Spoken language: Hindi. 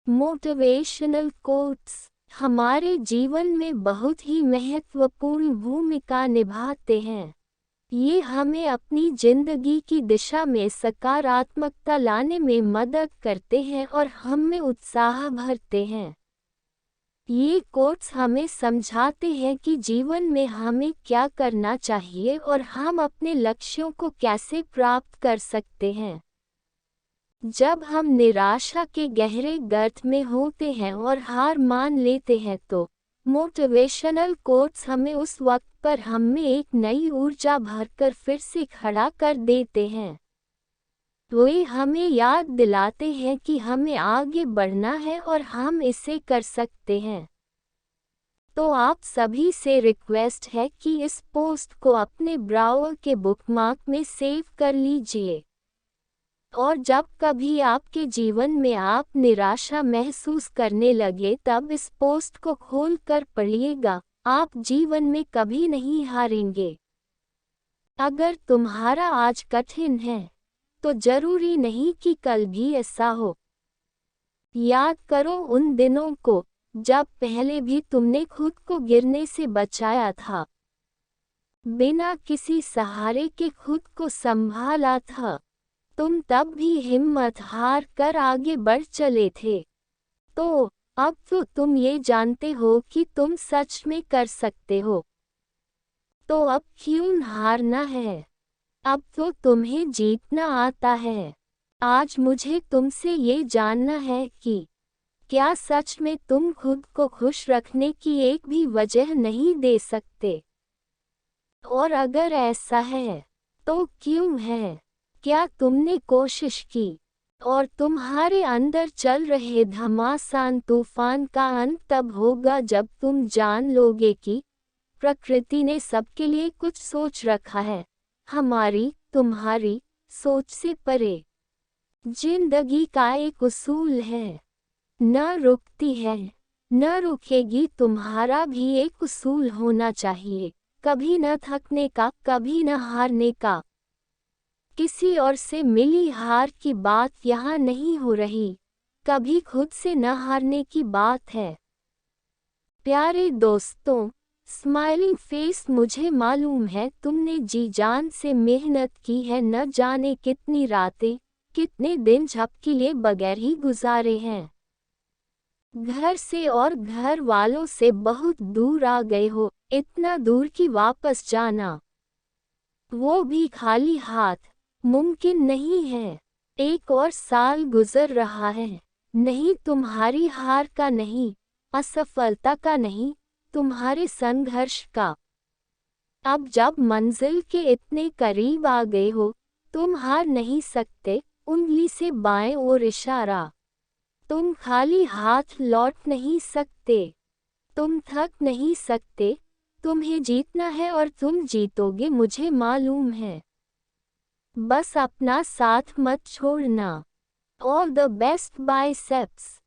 मोटिवेशनल कोट्स हमारे जीवन में बहुत ही महत्वपूर्ण भूमिका निभाते हैं। ये हमें अपनी जिंदगी की दिशा में सकारात्मकता लाने में मदद करते हैं और हम में उत्साह भरते हैं। ये कोट्स हमें समझाते हैं कि जीवन में हमें क्या करना चाहिए और हम अपने लक्ष्यों को कैसे प्राप्त कर सकते हैं। जब हम निराशा के गहरे गर्त में होते हैं और हार मान लेते हैं तो मोटिवेशनल कोट्स हमें उस वक्त पर हम में एक नई ऊर्जा भरकर फिर से खड़ा कर देते हैं। तो ये हमें याद दिलाते हैं कि हमें आगे बढ़ना है और हम इसे कर सकते हैं। तो आप सभी से रिक्वेस्ट है कि इस पोस्ट को अपने ब्राउज़र के बुकमार्क में सेव कर लीजिए। और जब कभी आपके जीवन में आप निराशा महसूस करने लगे तब इस पोस्ट को खोल कर पढ़िएगा, आप जीवन में कभी नहीं हारेंगे। अगर तुम्हारा आज कठिन है तो जरूरी नहीं कि कल भी ऐसा हो। याद करो उन दिनों को जब पहले भी तुमने खुद को गिरने से बचाया था, बिना किसी सहारे के खुद को संभाला था। तुम तब भी हिम्मत हार कर आगे बढ़ चले थे। तो अब तो तुम ये जानते हो कि तुम सच में कर सकते हो। तो अब क्यों हारना है? अब तो तुम्हें जीतना आता है। आज मुझे तुमसे ये जानना है कि क्या सच में तुम खुद को खुश रखने की एक भी वजह नहीं दे सकते? और अगर ऐसा है तो क्यों है? क्या तुमने कोशिश की और तुम्हारे अंदर चल रहे घमासान तूफान का अंत तब होगा जब तुम जान लोगे कि प्रकृति ने सबके लिए कुछ सोच रखा है, हमारी तुम्हारी सोच से परे। जिंदगी का एक उसूल है, न रुकती है न रुकेगी। तुम्हारा भी एक उसूल होना चाहिए, कभी न थकने का, कभी न हारने का। किसी और से मिली हार की बात यहाँ नहीं हो रही, कभी खुद से न हारने की बात है। प्यारे दोस्तों, स्माइलिंग फेस, मुझे मालूम है तुमने जी जान से मेहनत की है, न जाने कितनी रातें कितने दिन झपकीले बगैर ही गुजारे हैं। घर से और घर वालों से बहुत दूर आ गए हो, इतना दूर कि वापस जाना, वो भी खाली हाथ, मुमकिन नहीं है। एक और साल गुजर रहा है, नहीं तुम्हारी हार का नहीं, असफलता का नहीं, तुम्हारे संघर्ष का। अब जब मंजिल के इतने करीब आ गए हो, तुम हार नहीं सकते। उंगली से बाएं ओर इशारा। तुम खाली हाथ लौट नहीं सकते, तुम थक नहीं सकते। तुम्हें जीतना है और तुम जीतोगे, मुझे मालूम है। बस अपना साथ मत छोड़ना। All the best biceps.